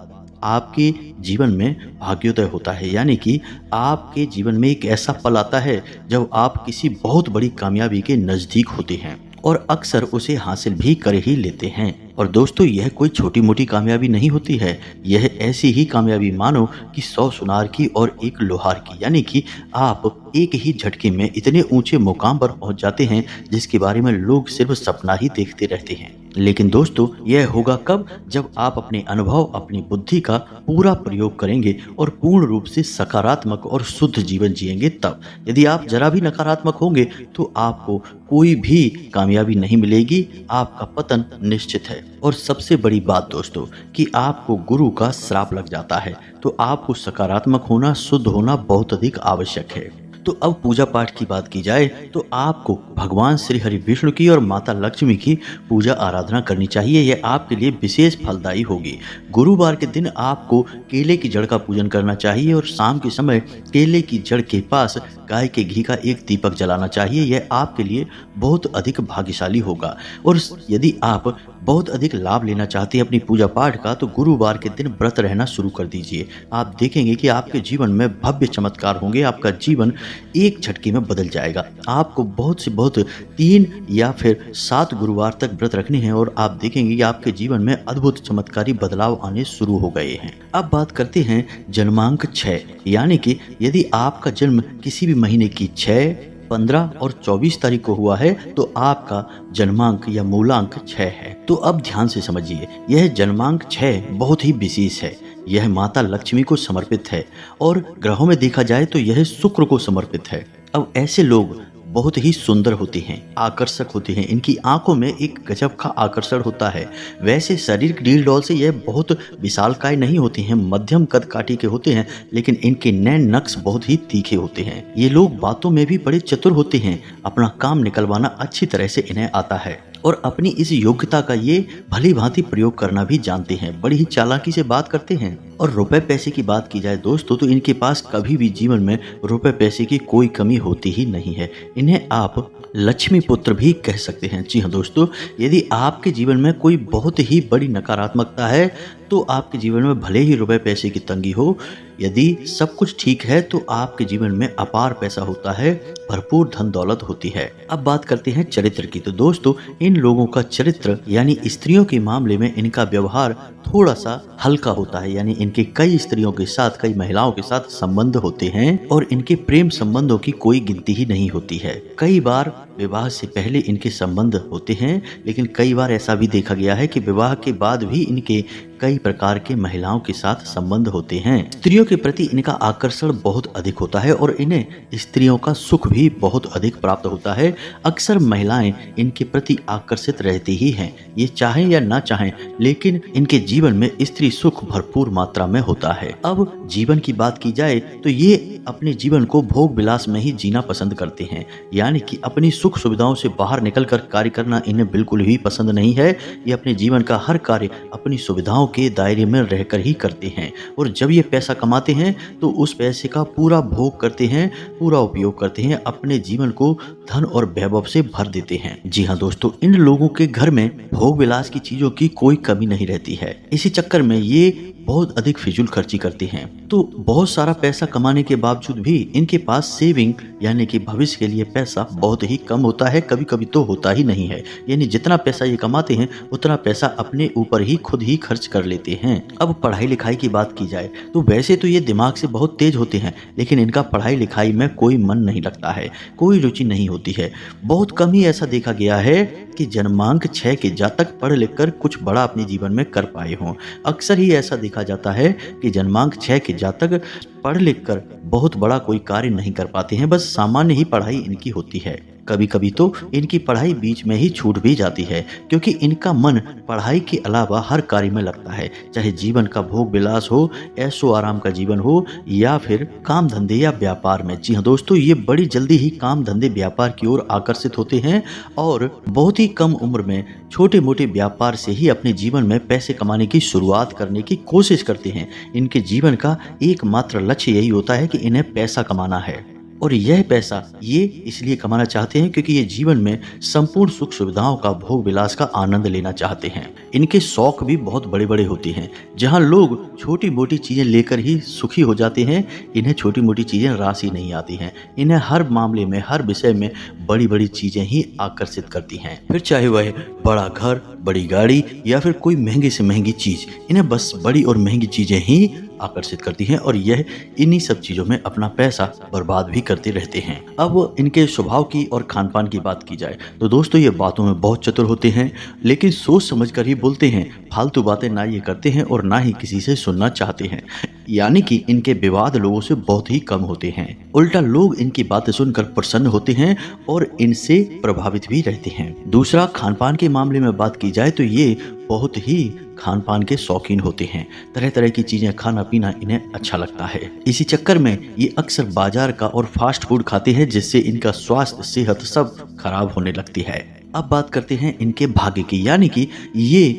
आपके जीवन में भाग्योदय होता है, यानी कि आपके जीवन में एक ऐसा पल आता है जब आप किसी बहुत बड़ी कामयाबी के नजदीक होते हैं और अक्सर उसे हासिल भी कर ही लेते हैं। और दोस्तों, यह कोई छोटी मोटी कामयाबी नहीं होती है, यह ऐसी ही कामयाबी मानो कि 100 सुनार की और एक लोहार की, यानी कि आप एक ही झटके में इतने ऊंचे मुकाम पर पहुंच जाते हैं जिसके बारे में लोग सिर्फ सपना ही देखते रहते हैं। लेकिन दोस्तों, यह होगा कब? जब आप अपने अनुभव, अपनी बुद्धि का पूरा प्रयोग करेंगे और पूर्ण रूप से सकारात्मक और शुद्ध जीवन जिएंगे तब। यदि आप जरा भी नकारात्मक होंगे तो आपको कोई भी कामयाबी नहीं मिलेगी, आपका पतन निश्चित है। और सबसे बड़ी बात दोस्तों, कि आपको गुरु का श्राप लग जाता है, तो आपको सकारात्मक होना, शुद्ध होना बहुत अधिक आवश्यक है। तो अब पूजा पाठ की बात की जाए तो आपको भगवान श्री हरि विष्णु की और माता लक्ष्मी की पूजा आराधना करनी चाहिए। यह आपके लिए विशेष फलदायी होगी। गुरुवार के दिन आपको केले की जड़ का पूजन करना चाहिए और शाम के समय केले की जड़ के पास गाय के घी का एक दीपक जलाना चाहिए। यह आपके लिए बहुत अधिक भाग्यशाली होगा। और यदि आप बहुत अधिक लाभ लेना चाहते हैं अपनी पूजा पाठ का, तो गुरुवार के दिन व्रत रहना शुरू कर दीजिए। आप देखेंगे कि आपके जीवन में भव्य चमत्कार होंगे। आपका जीवन एक झटके में बदल जाएगा। आपको बहुत से बहुत 3 या फिर 7 गुरुवार तक व्रत रखने हैं और आप देखेंगे कि आपके जीवन में अद्भुत चमत्कारी बदलाव आने शुरू हो गए हैं। अब बात करते हैं जन्मांक 6, यानी कि यदि आपका जन्म किसी भी महीने की 6, 15 और 24 तारीख को हुआ है तो आपका जन्मांक या मूलांक 6 है। तो अब ध्यान से समझिए, यह जन्मांक 6 बहुत ही विशेष है। यह माता लक्ष्मी को समर्पित है और ग्रहों में देखा जाए तो यह शुक्र को समर्पित है। अब ऐसे लोग बहुत ही सुंदर होते हैं, आकर्षक होते हैं, इनकी आंखों में एक गजब का आकर्षण होता है। वैसे शरीर की डील डॉल से यह बहुत विशालकाय नहीं होते हैं, मध्यम कद काठी के होते हैं, लेकिन इनके नैन नक्श बहुत ही तीखे होते हैं। ये लोग बातों में भी बड़े चतुर होते हैं, अपना काम निकलवाना अच्छी तरह से इन्हें आता है और अपनी इस योग्यता का ये भली भांति प्रयोग करना भी जानते हैं। बड़ी ही चालाकी से बात करते हैं। और रुपए पैसे की बात की जाए दोस्तों, तो इनके पास कभी भी जीवन में रुपए पैसे की कोई कमी होती ही नहीं है। इन्हें आप लक्ष्मी पुत्र भी कह सकते हैं। जी हाँ दोस्तों, यदि आपके जीवन में कोई बहुत ही बड़ी नकारात्मकता है तो आपके जीवन में भले ही रुपए पैसे की तंगी हो, यदि सब कुछ ठीक है तो आपके जीवन में अपार पैसा होता है, भरपूर धन दौलत होती है। अब बात करते हैं चरित्र की। तो दोस्तों, इन लोगों का चरित्र यानी स्त्रियों के मामले में इनका व्यवहार थोड़ा सा हल्का होता है, यानी इनके कई स्त्रियों के साथ, कई महिलाओं के साथ संबंध होते हैं और इनके प्रेम संबंधों की कोई गिनती ही नहीं होती है। कई बार विवाह से पहले इनके संबंध होते हैं, लेकिन कई बार ऐसा भी देखा गया है कि विवाह के बाद भी इनके कई प्रकार के महिलाओं के साथ संबंध होते हैं। स्त्रियों के प्रति इनका आकर्षण बहुत अधिक होता है और इन्हें स्त्रियों का सुख भी बहुत अधिक प्राप्त होता है। अक्सर महिलाएं इनके प्रति आकर्षित रहती ही हैं, ये चाहें या ना चाहें, लेकिन इनके जीवन में स्त्री सुख भरपूर मात्रा में होता है। अब जीवन की बात की जाए तो ये अपने जीवन को भोग विलास में ही जीना पसंद करते हैं, यानी कि अपनी सुख सुविधाओं से बाहर निकलकर कार्य करना इन्हें बिल्कुल भी पसंद नहीं है। ये अपने जीवन का हर कार्य अपनी सुविधाओं के दायरे में रहकर ही करते हैं और जब ये पैसा कमाते हैं तो उस पैसे का पूरा भोग करते हैं, पूरा उपयोग करते हैं, अपने जीवन को धन और वैभव से भर देते हैं। जी हाँ दोस्तों, इन लोगों के घर में भोग विलास की चीजों की कोई कमी नहीं रहती है। इसी चक्कर में ये बहुत अधिक फिजूल खर्ची करते हैं। तो बहुत सारा पैसा कमाने के बावजूद भी इनके पास सेविंग यानी कि भविष्य के लिए पैसा बहुत ही कम होता है, कभी कभी तो होता ही नहीं है। यानी जितना पैसा ये कमाते हैं उतना पैसा अपने ऊपर ही खुद ही खर्च कर लेते हैं। अब पढ़ाई लिखाई की बात की जाए तो वैसे तो ये दिमाग से बहुत तेज होते हैं, लेकिन इनका पढ़ाई लिखाई में कोई मन नहीं लगता है, कोई रुचि नहीं होती है। बहुत कम ही ऐसा देखा गया है कि जन्मांक 6 के जातक पढ़ लिख कर कुछ बड़ा अपने जीवन में कर पाए हों। अक्सर ही ऐसा देखा जाता है कि जन्मांक 6 के जातक पढ़ लिख कर बहुत बड़ा कोई कार्य नहीं कर पाते हैं, बस सामान्य ही पढ़ाई इनकी होती है। कभी कभी तो इनकी पढ़ाई बीच में ही छूट भी जाती है, क्योंकि इनका मन पढ़ाई के अलावा हर कार्य में लगता है, चाहे जीवन का भोग विलास हो, ऐशो आराम का जीवन हो, या फिर काम धंधे या व्यापार में। जी हाँ दोस्तों, ये बड़ी जल्दी ही काम धंधे व्यापार की ओर आकर्षित होते हैं और बहुत ही कम उम्र में छोटे मोटे व्यापार से ही अपने जीवन में पैसे कमाने की शुरुआत करने की कोशिश करते हैं। इनके जीवन का एकमात्र लक्ष्य यही होता है कि इन्हें पैसा कमाना है, और यह पैसा ये इसलिए कमाना चाहते हैं क्योंकि ये जीवन में संपूर्ण सुख सुविधाओं का भोग विलास का आनंद लेना चाहते हैं। इनके शौक भी बहुत बड़े बड़े होते हैं। जहां लोग छोटी मोटी चीजें लेकर ही सुखी हो जाते हैं, इन्हें छोटी मोटी चीजें रास ही नहीं आती हैं। इन्हें हर मामले में, हर विषय में बड़ी बड़ी चीजें ही आकर्षित करती हैं। फिर चाहे वह बड़ा घर, बड़ी गाड़ी या फिर कोई महंगी से महंगी चीज, इन्हें बस बड़ी और महंगी चीजें ही आकर्षित करती हैं और यह इन्हीं सब चीजों में अपना पैसा बर्बाद भी करते रहते हैं। अब इनके स्वभाव की और खान पान की बात की जाए तो दोस्तों, ये बातों में बहुत चतुर होते हैं, लेकिन सोच समझ कर ही बोलते हैं। फालतू बातें ना ये करते हैं और ना ही किसी से सुनना चाहते हैं। यानी कि इनके विवाद लोगों से बहुत ही कम होते हैं। उल्टा लोग इनकी बातें सुनकर प्रसन्न होते हैं और इनसे प्रभावित भी रहते हैं। दूसरा, खान पान के मामले में बात की जाए तो ये बहुत ही खान पान के शौकीन होते हैं। तरह तरह की चीजें खाना पीना इन्हें अच्छा लगता है। इसी चक्कर में ये अक्सर बाजार का और फास्ट फूड खाते हैं, जिससे इनका स्वास्थ्य, सेहत सब खराब होने लगती है। अब बात करते हैं इनके भाग्य की, यानी कि ये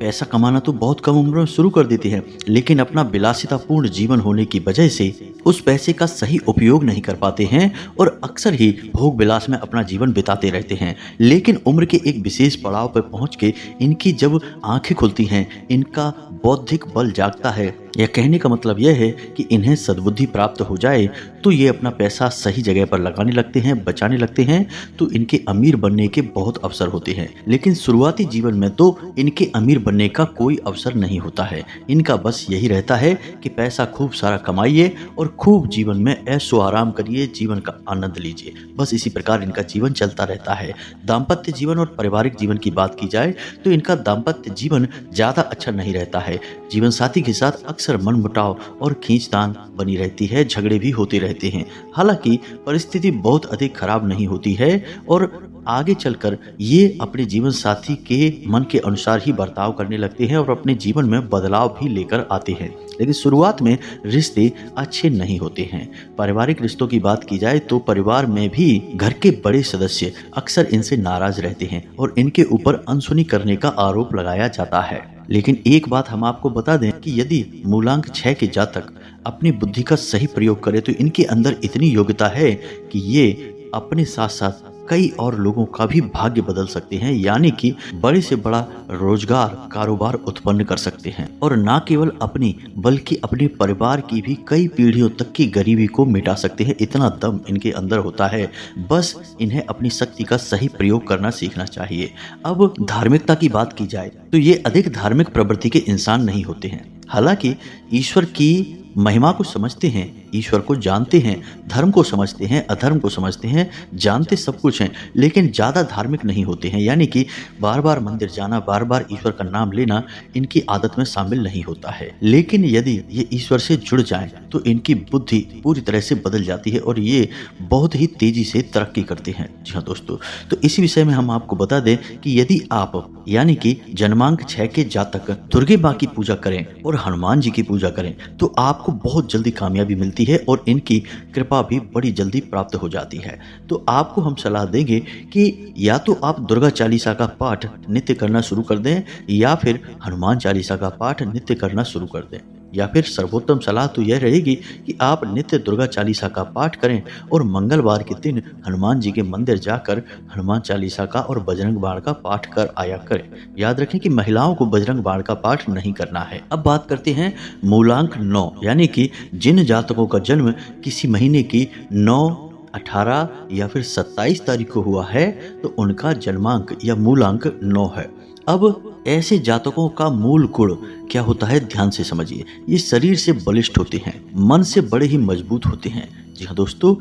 पैसा कमाना तो बहुत कम उम्र में शुरू कर देते हैं, लेकिन अपना विलासितापूर्ण जीवन होने की वजह से उस पैसे का सही उपयोग नहीं कर पाते हैं और अक्सर ही भोग विलास में अपना जीवन बिताते रहते हैं। लेकिन उम्र के एक विशेष पड़ाव पर पहुंच के इनकी जब आंखें खुलती हैं, इनका बौद्धिक बल जागता है, यह कहने का मतलब यह है कि इन्हें सद्बुद्धि प्राप्त हो जाए तो ये अपना पैसा सही जगह पर लगाने लगते हैं, बचाने लगते हैं, तो इनके अमीर बनने के बहुत अवसर होते हैं। लेकिन शुरुआती जीवन में तो इनके अमीर बनने का कोई अवसर नहीं होता है। इनका बस यही रहता है कि पैसा खूब सारा कमाइए और खूब जीवन में ऐशो आराम करिए, जीवन का आनंद लीजिए। बस इसी प्रकार इनका जीवन चलता रहता है। दाम्पत्य जीवन और पारिवारिक जीवन की बात की जाए तो इनका दाम्पत्य जीवन ज्यादा अच्छा नहीं रहता है। जीवन साथी के साथ अक्सर मनमुटाव और खींचतान बनी रहती है, झगड़े भी होते रहते हैं। हालांकि परिस्थिति बहुत अधिक खराब नहीं होती है और आगे चलकर ये अपने जीवन साथी के मन के अनुसार ही बर्ताव करने लगते हैं और अपने जीवन में बदलाव भी लेकर आते हैं। लेकिन शुरुआत में रिश्ते अच्छे नहीं होते हैं। पारिवारिक रिश्तों की बात की जाए तो परिवार में भी घर के बड़े सदस्य अक्सर इनसे नाराज रहते हैं और इनके ऊपर अनसुनी करने का आरोप लगाया जाता है। लेकिन एक बात हम आपको बता दें कि यदि मूलांक 6 के जातक अपनी बुद्धि का सही प्रयोग करें तो इनके अंदर इतनी योग्यता है कि ये अपने साथ साथ कई और लोगों का भी भाग्य बदल सकते हैं, यानी कि बड़े से बड़ा रोजगार, कारोबार उत्पन्न कर सकते हैं और न केवल अपनी बल्कि अपने परिवार की भी कई पीढ़ियों तक की गरीबी को मिटा सकते हैं। इतना दम इनके अंदर होता है, बस इन्हें अपनी शक्ति का सही प्रयोग करना सीखना चाहिए। अब धार्मिकता की बात की जाए तो ये अधिक धार्मिक प्रवृत्ति के इंसान नहीं होते हैं। हालांकि ईश्वर की महिमा को समझते हैं, ईश्वर को जानते हैं, धर्म को समझते हैं, अधर्म को समझते हैं, जानते सब कुछ हैं, लेकिन ज़्यादा धार्मिक नहीं होते हैं। यानी कि बार बार मंदिर जाना, बार बार ईश्वर का नाम लेना इनकी आदत में शामिल नहीं होता है। लेकिन यदि ये ईश्वर से जुड़ जाएं तो इनकी बुद्धि पूरी तरह से बदल जाती है और ये बहुत ही तेजी से तरक्की करते हैं। जी हाँ दोस्तों, तो इसी विषय में हम आपको बता दें कि यदि आप यानी कि जन्मांक 6 के जातक दुर्गे माँ की पूजा करें और हनुमान जी की पूजा करें तो आपको बहुत जल्दी कामयाबी मिलती है और इनकी कृपा भी बड़ी जल्दी प्राप्त हो जाती है। तो आपको हम सलाह देंगे कि या तो आप दुर्गा चालीसा का पाठ नित्य करना शुरू कर दें या फिर हनुमान चालीसा का पाठ नित्य करना शुरू कर दें। या फिर सर्वोत्तम सलाह तो यह रहेगी कि आप नित्य दुर्गा चालीसा का पाठ करें और मंगलवार के दिन हनुमान जी के मंदिर जाकर हनुमान चालीसा का और बजरंग बाण का पाठ कर आया करें। याद रखें कि महिलाओं को बजरंग बाण का पाठ नहीं करना है। अब बात करते हैं मूलांक 9, यानी कि जिन जातकों का जन्म किसी महीने की 9, 18 या फिर 27 तारीख को हुआ है तो उनका जन्मांक या मूलांक 9 है। अब ऐसे जातकों का मूल गुण क्या होता है, ध्यान से समझिए। ये शरीर से बलिष्ठ होते हैं, मन से बड़े ही मजबूत होते हैं। जी हाँ दोस्तों,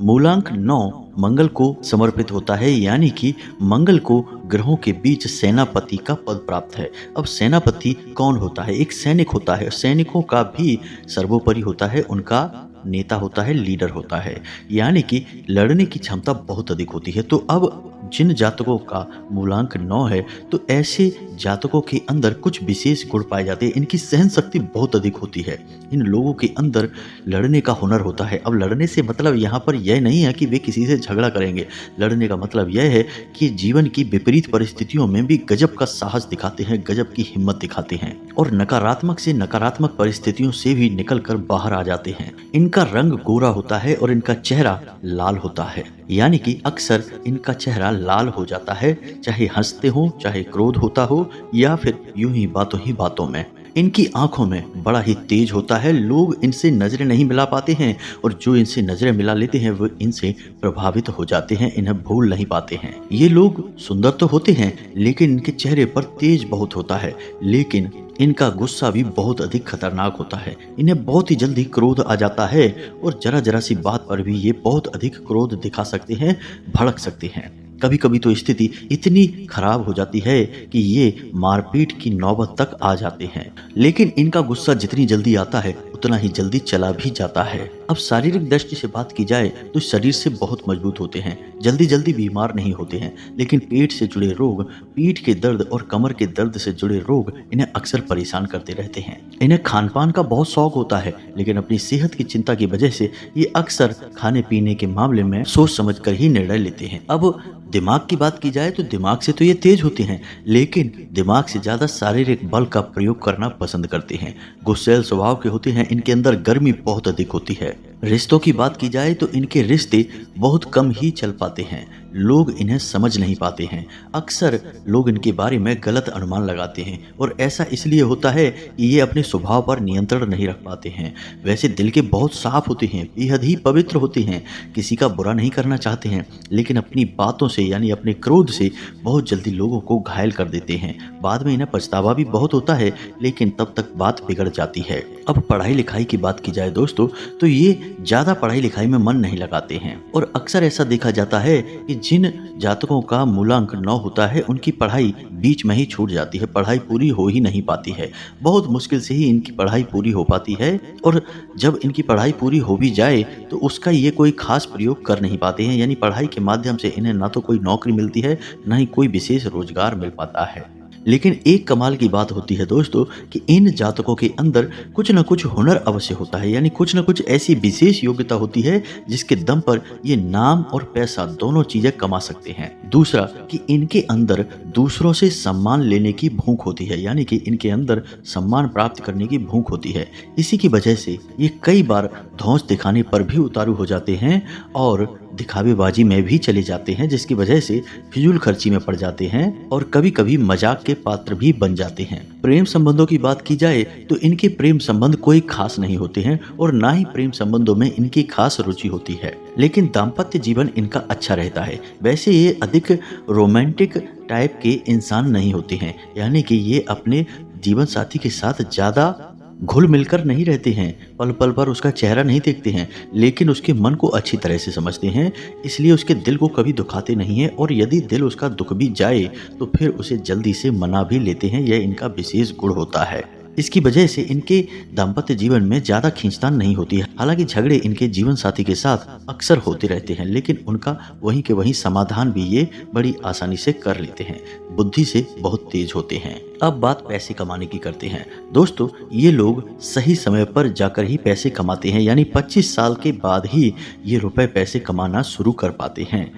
मूलांक 9 मंगल को समर्पित होता है, यानी कि मंगल को ग्रहों के बीच सेनापति का पद प्राप्त है। अब सेनापति कौन होता है? एक सैनिक होता है। सैनिकों का भी सर्वोपरि होता है, उनका नेता होता है, लीडर होता है, यानी कि लड़ने की क्षमता बहुत अधिक होती है। तो अब जिन जातकों का मूलांक 9 है तो ऐसे जातकों के अंदर कुछ विशेष गुण पाए जाते हैं। इनकी सहन शक्ति बहुत अधिक होती है। इन लोगों के अंदर लड़ने का हुनर होता है। अब लड़ने से मतलब यहाँ पर यह नहीं है कि वे किसी से झगड़ा करेंगे। लड़ने का मतलब यह है कि जीवन की विपरीत परिस्थितियों में भी गजब का साहस दिखाते हैं, गजब की हिम्मत दिखाते हैं और नकारात्मक से नकारात्मक परिस्थितियों से भी निकलकर बाहर आ जाते हैं। इनका रंग गोरा होता है और इनका चेहरा लाल होता है, यानी कि अक्सर इनका चेहरा लाल हो जाता है, चाहे हंसते हो, चाहे क्रोध होता हो या फिर यूं ही बातों में। इनकी आंखों में बड़ा ही तेज होता है। लोग इनसे नजरें नहीं मिला पाते हैं और जो इनसे नजरें मिला लेते हैं वो इनसे प्रभावित हो जाते हैं, इन्हें भूल नहीं पाते हैं। ये लोग सुंदर तो होते हैं लेकिन इनके चेहरे पर तेज बहुत होता है, लेकिन इनका गुस्सा भी बहुत अधिक खतरनाक होता है। इन्हें बहुत ही जल्दी क्रोध आ जाता है और जरा सी बात पर भी ये बहुत अधिक क्रोध दिखा सकते हैं, भड़क सकते हैं। कभी कभी तो स्थिति इतनी खराब हो जाती है कि ये मारपीट की नौबत तक आ जाते हैं। लेकिन इनका गुस्सा जितनी जल्दी आता है उतना ही जल्दी चला भी जाता है। अब शारीरिक दृष्टि से बात की जाए तो शरीर से बहुत मजबूत होते हैं, जल्दी बीमार नहीं होते हैं, लेकिन पेट से जुड़े रोग, पीठ के दर्द और कमर के दर्द से जुड़े रोग इन्हें अक्सर परेशान करते रहते हैं। इन्हें खान पान का बहुत शौक होता है, लेकिन अपनी सेहत की चिंता की वजह से ये अक्सर खाने पीने के मामले में सोच समझ कर ही निर्णय लेते हैं। अब दिमाग की बात की जाए तो दिमाग से तो ये तेज होते हैं, लेकिन दिमाग से ज्यादा शारीरिक बल का प्रयोग करना पसंद करते हैं। गुस्सैल स्वभाव के होते हैं, इनके अंदर गर्मी बहुत अधिक होती है। रिश्तों की बात की जाए तो इनके रिश्ते बहुत कम ही चल पाते हैं, लोग इन्हें समझ नहीं पाते हैं। अक्सर लोग इनके बारे में गलत अनुमान लगाते हैं और ऐसा इसलिए होता है कि ये अपने स्वभाव पर नियंत्रण नहीं रख पाते हैं। वैसे दिल के बहुत साफ होते हैं, बेहद ही पवित्र होते हैं, किसी का बुरा नहीं करना चाहते हैं, लेकिन अपनी बातों से यानी अपने क्रोध से बहुत जल्दी लोगों को घायल कर देते हैं। बाद में इन्हें पछतावा भी बहुत होता है, लेकिन तब तक बात बिगड़ जाती है। अब पढ़ाई लिखाई की बात की जाए दोस्तों तो ये ज्यादा पढ़ाई लिखाई में मन नहीं लगाते हैं और अक्सर ऐसा देखा जाता है कि जिन जातकों का मूलांक 9 होता है उनकी पढ़ाई बीच में ही छूट जाती है, पढ़ाई पूरी हो ही नहीं पाती है। बहुत मुश्किल से ही इनकी पढ़ाई पूरी हो पाती है और जब इनकी पढ़ाई पूरी हो भी जाए तो उसका ये कोई खास प्रयोग कर नहीं पाते हैं, यानी पढ़ाई के माध्यम से इन्हें ना तो कोई नौकरी मिलती है ना ही कोई विशेष रोजगार मिल पाता है। लेकिन एक कमाल की बात होती है दोस्तों कि इन जातकों के अंदर कुछ न कुछ हुनर अवश्य होता है, यानी कुछ न कुछ ऐसी विशेष योग्यता होती है जिसके दम पर ये नाम और पैसा दोनों चीजें कमा सकते हैं। दूसरा कि इनके अंदर दूसरों से सम्मान लेने की भूख होती है, यानी कि इनके अंदर सम्मान प्राप्त करने की भूख होती है। इसी की वजह से ये कई बार धौंस दिखाने पर भी उतारू हो जाते हैं और दिखावेबाजी में भी चले जाते हैं, जिसकी वजह से फिजूल खर्ची में पड़ जाते हैं और कभी कभी मजाक के पात्र भी बन जाते हैं। प्रेम संबंधों की बात की जाए तो इनके प्रेम संबंध कोई खास नहीं होते हैं और ना ही प्रेम संबंधों में इनकी खास रुचि होती है, लेकिन दाम्पत्य जीवन इनका अच्छा रहता है। वैसे ये अधिक रोमांटिक टाइप के इंसान नहीं होते हैं, यानी कि ये अपने जीवन साथी के साथ ज्यादा घुल मिलकर नहीं रहते हैं, पल पल पर उसका चेहरा नहीं देखते हैं, लेकिन उसके मन को अच्छी तरह से समझते हैं, इसलिए उसके दिल को कभी दुखाते नहीं हैं और यदि दिल उसका दुख भी जाए तो फिर उसे जल्दी से मना भी लेते हैं। यह इनका विशेष गुण होता है। इसकी वजह से इनके दाम्पत्य जीवन में ज्यादा खींचतान नहीं होती है। हालांकि झगड़े इनके जीवन साथी के साथ अक्सर होते रहते हैं, लेकिन उनका वहीं के वहीं समाधान भी ये बड़ी आसानी से कर लेते हैं। बुद्धि से बहुत तेज होते हैं। अब बात पैसे कमाने की करते हैं दोस्तों। ये लोग सही समय पर जाकर ही पैसे कमाते हैं, यानी 25 साल के बाद ही ये रुपए पैसे कमाना शुरू कर पाते हैं।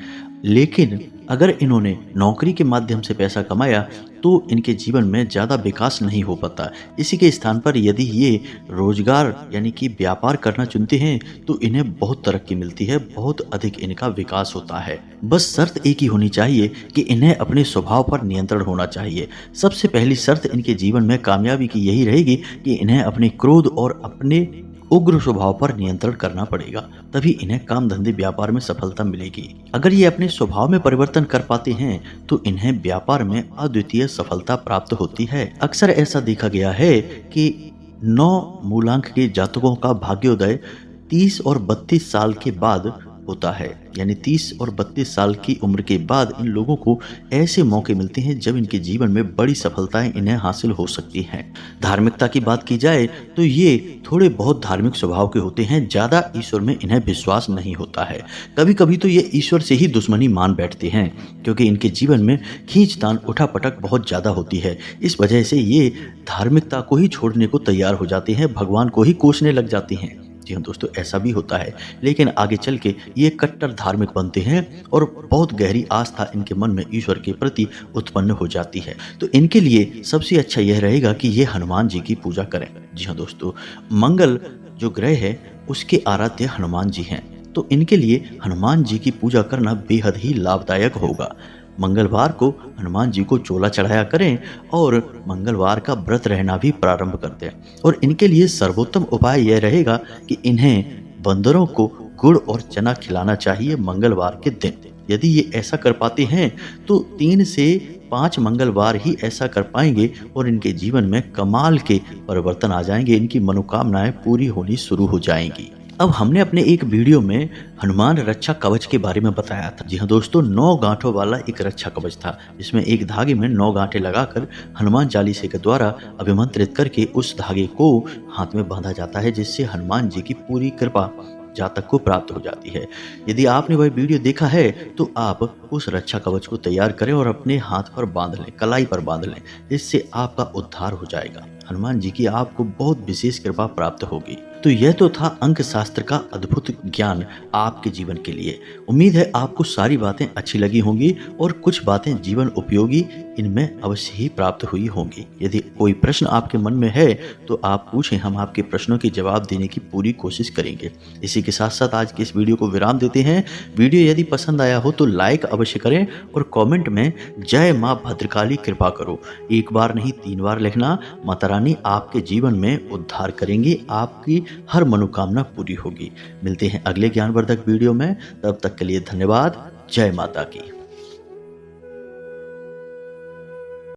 लेकिन अगर इन्होंने नौकरी के माध्यम से पैसा कमाया तो इनके जीवन में ज़्यादा विकास नहीं हो पाता। इसी के स्थान पर यदि ये रोजगार यानी कि व्यापार करना चुनते हैं तो इन्हें बहुत तरक्की मिलती है, बहुत अधिक इनका विकास होता है। बस शर्त एक ही होनी चाहिए कि इन्हें अपने स्वभाव पर नियंत्रण होना चाहिए। सबसे पहली शर्त इनके जीवन में कामयाबी की यही रहेगी कि इन्हें अपने क्रोध और अपने उग्र स्वभाव पर नियंत्रण करना पड़ेगा, तभी इन्हें काम धंधे व्यापार में सफलता मिलेगी। अगर ये अपने स्वभाव में परिवर्तन कर पाते हैं तो इन्हें व्यापार में अद्वितीय सफलता प्राप्त होती है। अक्सर ऐसा देखा गया है कि 9 मूलांक के जातकों का भाग्योदय 30 और 32 साल के बाद होता है, यानी 30 और 32 साल की उम्र के बाद इन लोगों को ऐसे मौके मिलते हैं जब इनके जीवन में बड़ी सफलताएं इन्हें हासिल हो सकती हैं। धार्मिकता की बात की जाए तो ये थोड़े बहुत धार्मिक स्वभाव के होते हैं, ज़्यादा ईश्वर में इन्हें विश्वास नहीं होता है। कभी कभी तो ये ईश्वर से ही दुश्मनी मान बैठते हैं क्योंकि इनके जीवन में खींचतान उठापटक बहुत ज़्यादा होती है। इस वजह से ये धार्मिकता को ही छोड़ने को तैयार हो जाते हैं, भगवान को ही कोसने लग जाते हैं। जी हाँ दोस्तों, ऐसा भी होता है, लेकिन आगे चल के ये कट्टर धार्मिक बनते हैं और बहुत गहरी आस्था इनके मन में ईश्वर के प्रति उत्पन्न हो जाती है। तो इनके लिए सबसे अच्छा यह रहेगा कि ये हनुमान जी की पूजा करें। जी हाँ दोस्तों, मंगल जो ग्रह है उसके आराध्य हनुमान जी हैं, तो इनके लिए हनुमान जी की पूजा करना बेहद ही लाभदायक होगा। मंगलवार को हनुमान जी को चोला चढ़ाया करें और मंगलवार का व्रत रहना भी प्रारंभ कर दें। और इनके लिए सर्वोत्तम उपाय यह रहेगा कि इन्हें बंदरों को गुड़ और चना खिलाना चाहिए मंगलवार के दिन। यदि ये ऐसा कर पाते हैं तो 3 से 5 मंगलवार ही ऐसा कर पाएंगे और इनके जीवन में कमाल के परिवर्तन आ जाएंगे, इनकी मनोकामनाएं पूरी होनी शुरू हो जाएंगी। अब हमने अपने एक वीडियो में हनुमान रक्षा कवच के बारे में बताया था। जी हाँ दोस्तों, 9 गांठों वाला एक रक्षा कवच था जिसमें एक धागे में 9 गांठें लगाकर हनुमान चालीसे के द्वारा अभिमंत्रित करके उस धागे को हाथ में बांधा जाता है, जिससे हनुमान जी की पूरी कृपा जातक को प्राप्त हो जाती है। यदि आपने वह वीडियो देखा है तो आप उस रक्षा कवच को तैयार करें और अपने हाथ पर बांध लें, कलाई पर बांध लें, इससे आपका उद्धार हो जाएगा। हनुमान जी की आपको बहुत विशेष कृपा प्राप्त होगी। तो यह तो था अंक शास्त्र का अद्भुत ज्ञान आपके जीवन के लिए। उम्मीद है आपको सारी बातें अच्छी लगी होंगी और कुछ बातें जीवन उपयोगी इनमें अवश्य ही प्राप्त हुई होंगी। यदि कोई प्रश्न आपके मन में है तो आप पूछें, हम आपके प्रश्नों के जवाब देने की पूरी कोशिश करेंगे। इसी के साथ साथ आज के इस वीडियो को विराम देते हैं। वीडियो यदि पसंद आया हो तो लाइक अवश्य करें और कमेंट में जय माँ भद्रकाली कृपा करो 1 बार नहीं 3 बार लिखना। माता रानी आपके जीवन में उद्धार करेंगी, आपकी हर मनोकामना पूरी होगी। मिलते हैं अगले ज्ञानवर्धक वीडियो में, तब तक के लिए धन्यवाद। जय माता की।